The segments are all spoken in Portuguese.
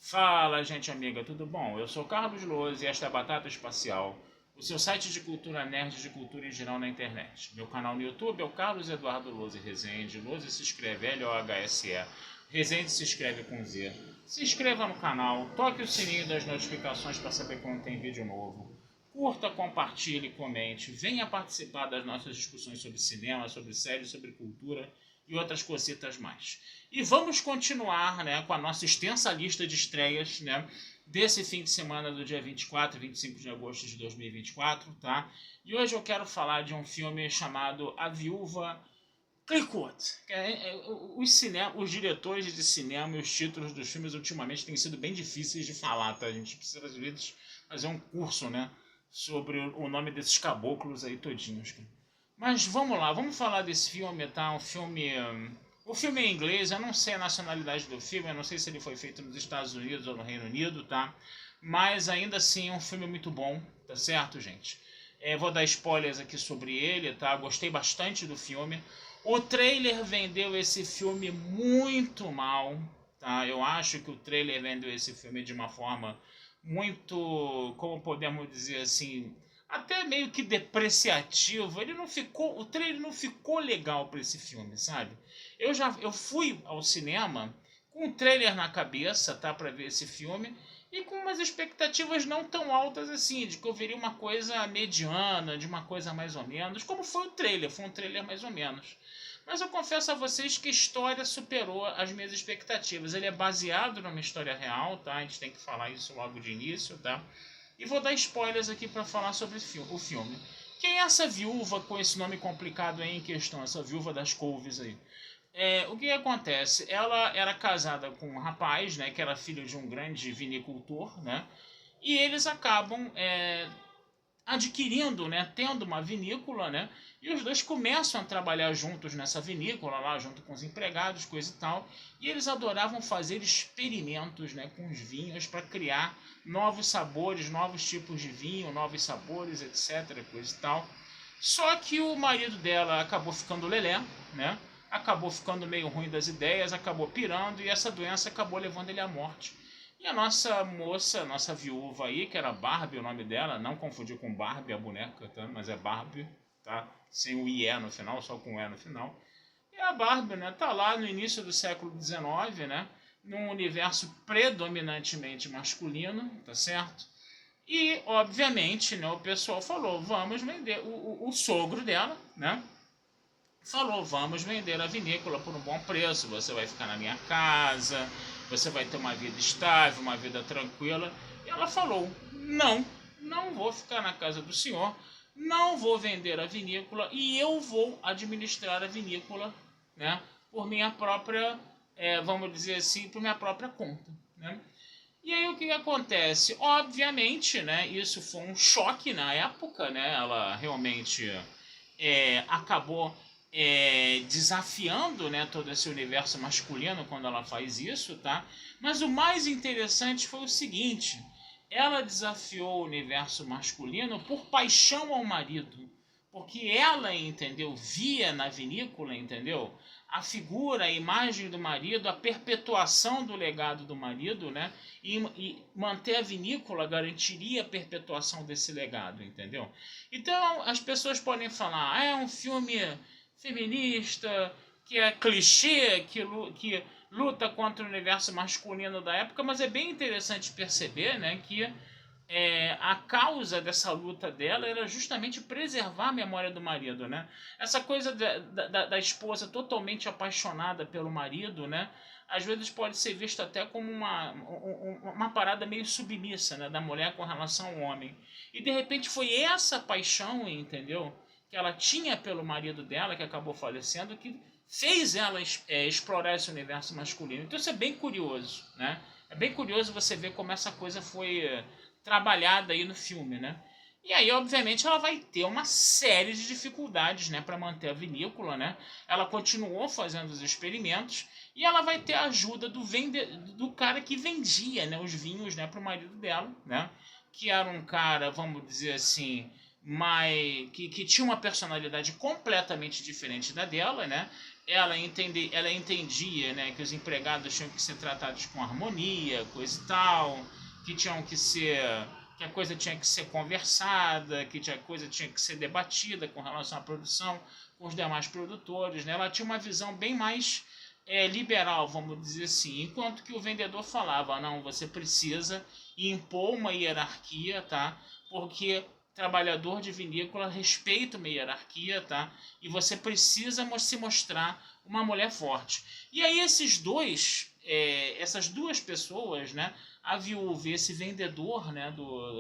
Fala, gente amiga, tudo bom? Eu sou Carlos Loz e esta é a Batata Espacial, o seu site de cultura nerd de cultura em geral na internet. Meu canal no YouTube é o Carlos Eduardo Loz Rezende. Loz se escreve L-O-H-S-E. Rezende se escreve com Z. Se inscreva no canal, toque o sininho das notificações para saber quando tem vídeo novo. Curta, compartilhe, comente. Venha participar das nossas discussões sobre cinema, sobre séries, sobre cultura e outras cositas mais. E vamos continuar, né, com a nossa extensa lista de estreias, né, desse fim de semana do dia 24 e 25 de agosto de 2024, tá? E hoje eu quero falar de um filme chamado A Viúva Clickwood. Os diretores de cinema e os títulos dos filmes ultimamente têm sido bem difíceis de falar, tá? A gente precisa às vezes fazer um curso, né, sobre o nome desses caboclos aí todinhos. Mas vamos lá, vamos falar desse filme, tá? Um filme. O filme é em inglês, eu não sei a nacionalidade do filme, eu não sei se ele foi feito nos Estados Unidos ou no Reino Unido, tá? Mas ainda assim é um filme muito bom, tá certo, gente? Vou dar spoilers aqui sobre ele, tá? Gostei bastante do filme. O trailer vendeu esse filme muito mal, tá? Eu acho que o trailer vendeu esse filme de uma forma muito, como podemos dizer assim, até meio que depreciativo. Ele não ficou, o trailer não ficou legal para esse filme, sabe? Eu fui ao cinema com o trailer na cabeça, tá, para ver esse filme e com umas expectativas não tão altas assim, de que eu veria uma coisa mediana, de uma coisa mais ou menos, como foi um trailer mais ou menos. Mas eu confesso a vocês que a história superou as minhas expectativas. Ele é baseado numa história real, tá? A gente tem que falar isso logo de início, tá? E vou dar spoilers aqui para falar sobre o filme. Quem é essa viúva com esse nome complicado aí em questão? Essa viúva das couves aí. O que acontece? Ela era casada com um rapaz, né? Que era filho de um grande vinicultor, né? E eles acabam adquirindo, né, tendo uma vinícola, né, e os dois começam a trabalhar juntos nessa vinícola, lá junto com os empregados, coisa e tal, e eles adoravam fazer experimentos, né, com os vinhos para criar novos sabores, novos tipos de vinho, novos sabores, etc, coisa e tal. Só que o marido dela acabou ficando lelé, né, acabou ficando meio ruim das ideias, acabou pirando e essa doença acabou levando ele à morte. E a nossa moça, nossa viúva aí, que era Barbie o nome dela, não confundir com Barbie a boneca, tá? Mas é Barbie, tá? Sem o IE no final, só com o E no final. E a Barbie, né, tá lá no início do século XIX, né? Num universo predominantemente masculino, tá certo? E, obviamente, né, o pessoal falou, vamos vender, o sogro dela, né? Falou, vamos vender a vinícola por um bom preço, você vai ficar na minha casa, você vai ter uma vida estável, uma vida tranquila. E ela falou, não, não vou ficar na casa do senhor, não vou vender a vinícola e eu vou administrar a vinícola, né, por minha própria, vamos dizer assim, por minha própria conta, né. E aí o que acontece? Obviamente, né, isso foi um choque na época, né, ela realmente acabou desafiando, né, todo esse universo masculino quando ela faz isso, tá? Mas o mais interessante foi o seguinte: ela desafiou o universo masculino por paixão ao marido, porque ela, entendeu, via na vinícola, entendeu, a figura, a imagem do marido, a perpetuação do legado do marido, né? E manter a vinícola garantiria a perpetuação desse legado, entendeu? Então as pessoas podem falar, é um filme feminista, que é clichê, que luta contra o universo masculino da época, mas é bem interessante perceber, né, que a causa dessa luta dela era justamente preservar a memória do marido, né? Essa coisa da esposa totalmente apaixonada pelo marido, né? Às vezes pode ser vista até como uma parada meio submissa, né? Da mulher com relação ao homem. E de repente foi essa paixão, entendeu? Que ela tinha pelo marido dela, que acabou falecendo, que fez ela explorar esse universo masculino. Então isso é bem curioso, né? É bem curioso você ver como essa coisa foi trabalhada aí no filme, né? E aí, obviamente, ela vai ter uma série de dificuldades, né, para manter a vinícola, né? Ela continuou fazendo os experimentos e ela vai ter a ajuda do cara que vendia, né, os vinhos, né, para o marido dela, né? Que era um cara, vamos dizer assim, que tinha uma personalidade completamente diferente da dela, né? ela entendia, né, que os empregados tinham que ser tratados com harmonia, coisa e tal, que tinham que ser, que a coisa tinha que ser conversada, que a coisa tinha que ser debatida com relação à produção com os demais produtores, né? Ela tinha uma visão bem mais liberal, vamos dizer assim, enquanto que o vendedor falava, não, você precisa impor uma hierarquia, tá? Porque trabalhador de vinícola respeita uma hierarquia, tá? E você precisa se mostrar uma mulher forte. E aí essas duas pessoas, né? A viúva e esse vendedor, né?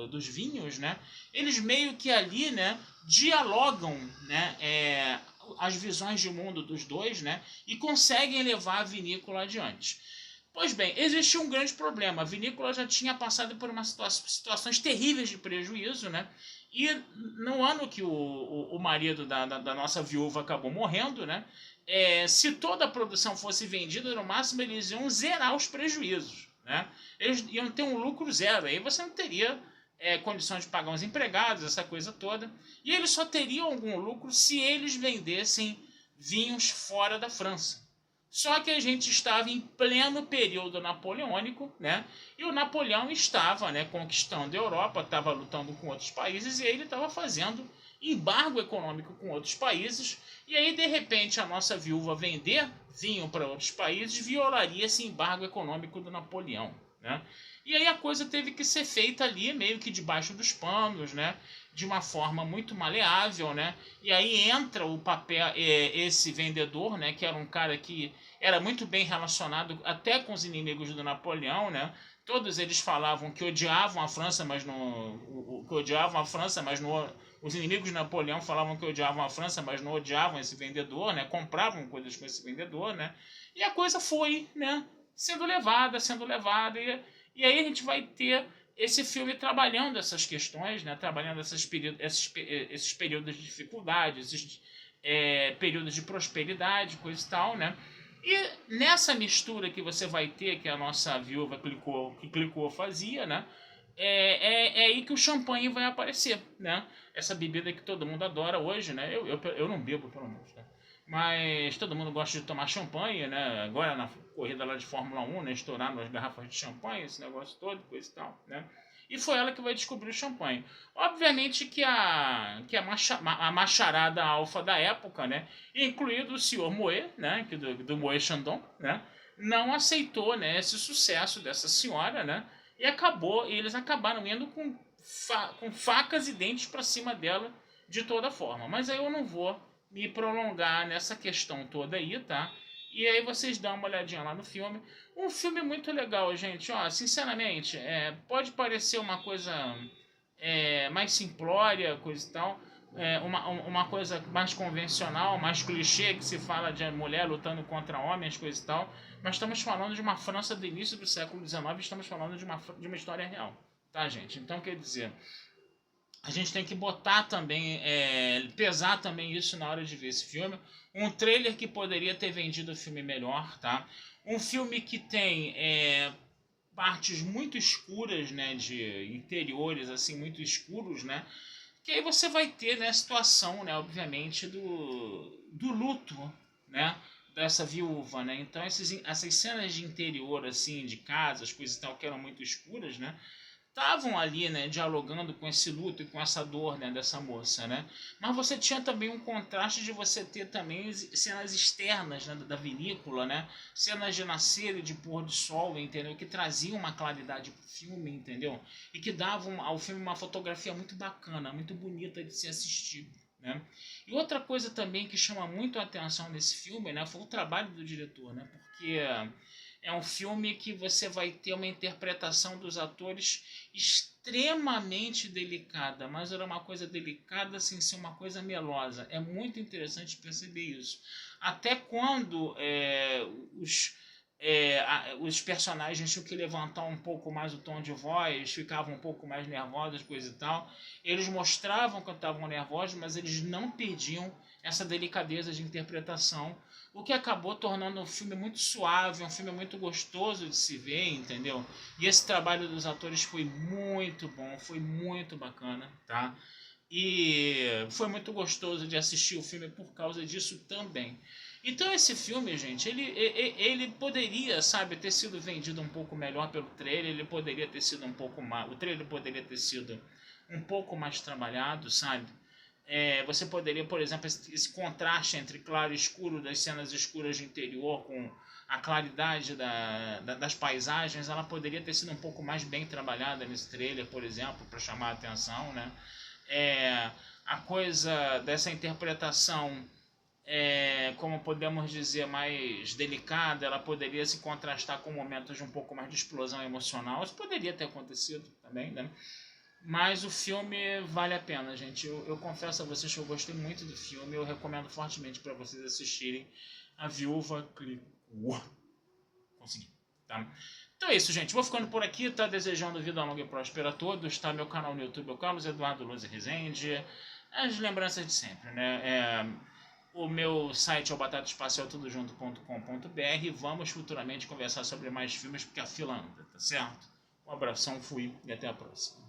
Dos vinhos, né? Eles meio que ali, né? Dialogam, né? As visões de mundo dos dois, né? E conseguem levar a vinícola adiante. Pois bem, existia um grande problema. A vinícola já tinha passado por situações terríveis de prejuízo, né? E no ano que o marido da nossa viúva acabou morrendo, né? Se toda a produção fosse vendida, no máximo eles iam zerar os prejuízos, né? Eles iam ter um lucro zero. Aí você não teria condições de pagar os empregados, essa coisa toda. E eles só teriam algum lucro se eles vendessem vinhos fora da França. Só que a gente estava em pleno período napoleônico, né? E o Napoleão estava, né, conquistando a Europa, estava lutando com outros países e ele estava fazendo embargo econômico com outros países. E aí, de repente, a nossa viúva vender vinho para outros países violaria esse embargo econômico do Napoleão, né? E aí a coisa teve que ser feita ali, meio que debaixo dos panos, né? De uma forma muito maleável, né? E aí entra o papel, esse vendedor, né? Que era um cara que era muito bem relacionado até com os inimigos do Napoleão, né? Todos eles falavam que odiavam a França, mas os inimigos de Napoleão falavam que odiavam a França, mas não odiavam esse vendedor, né? Compravam coisas com esse vendedor, né? E a coisa foi, né? Sendo levada, e aí a gente vai ter esse filme trabalhando essas questões, né? Trabalhando esses períodos de dificuldade, esses períodos de prosperidade, coisa e tal, né? E nessa mistura que você vai ter, que a nossa viúva clicou fazia, né? É aí que o champanhe vai aparecer, né? Essa bebida que todo mundo adora hoje, né? Eu não bebo, pelo menos, né? Mas todo mundo gosta de tomar champanhe, né? Agora na corrida lá de Fórmula 1, né? Estourar nas garrafas de champanhe, esse negócio todo, coisa e tal, né? E foi ela que vai descobrir o champanhe. Obviamente que a macharada alfa da época, né? Incluído o senhor Moet, né? Do Moet Chandon, né? Não aceitou, né, esse sucesso dessa senhora, né? E eles acabaram indo com facas e dentes para cima dela de toda forma. Mas aí eu não vou me prolongar nessa questão toda aí, tá? E aí vocês dão uma olhadinha lá no filme. Um filme muito legal, gente. Ó, sinceramente, pode parecer uma coisa mais simplória, coisa e tal. Uma coisa mais convencional, mais clichê, que se fala de mulher lutando contra homens, coisa e tal. Mas estamos falando de uma França do início do século XIX, estamos falando de uma história real. Tá, gente? Então, quer dizer, a gente tem que botar também, pesar também isso na hora de ver esse filme. Um trailer que poderia ter vendido o filme melhor, tá? Um filme que tem partes muito escuras, né, de interiores assim muito escuros, né? Que aí você vai ter, né, a situação, né, obviamente do luto, né, dessa viúva, né? Então essas cenas de interior assim, de casas, coisas e tal que eram muito escuras, né? Estavam ali, né, dialogando com esse luto e com essa dor, né, dessa moça, né? Mas você tinha também um contraste de você ter também cenas externas, né, da vinícola, né? Cenas de nascer e de pôr do sol, entendeu? Que traziam uma claridade pro filme, entendeu? E que davam ao filme uma fotografia muito bacana, muito bonita de se assistir, né? E outra coisa também que chama muito a atenção nesse filme, né, foi o trabalho do diretor, né? Porque é um filme que você vai ter uma interpretação dos atores extremamente delicada, mas era uma coisa delicada sem ser uma coisa melosa. É muito interessante perceber isso. Até quando os personagens tinham que levantar um pouco mais o tom de voz, ficavam um pouco mais nervosos, coisa e tal, eles mostravam que estavam nervosos, mas eles não perdiam essa delicadeza de interpretação, o que acabou tornando um filme muito suave, um filme muito gostoso de se ver, entendeu? E esse trabalho dos atores foi muito bom, foi muito bacana, tá? E foi muito gostoso de assistir o filme por causa disso também. Então esse filme, gente, ele poderia, sabe, ter sido vendido um pouco melhor pelo trailer, ele poderia ter sido um pouco mais, o trailer poderia ter sido um pouco mais trabalhado, sabe? Você poderia, por exemplo, esse contraste entre claro e escuro das cenas escuras de interior com a claridade das paisagens, ela poderia ter sido um pouco mais bem trabalhada nesse trailer, por exemplo, para chamar a atenção, né? A coisa dessa interpretação, como podemos dizer, mais delicada, ela poderia se contrastar com momentos de um pouco mais de explosão emocional. Isso poderia ter acontecido também, né? Mas o filme vale a pena, gente. Eu confesso a vocês que eu gostei muito do filme. Eu recomendo fortemente para vocês assistirem A Viúva Clicou. Consegui, tá? Então é isso, gente. Vou ficando por aqui, tá? Desejando vida longa e próspera a todos, tá? Meu canal no YouTube é o Carlos Eduardo Luz Rezende. As lembranças de sempre, né? O meu site é o batataespacialtudojunto.com.br. Vamos futuramente conversar sobre mais filmes, porque a fila anda, tá certo? Um abração, fui e até a próxima.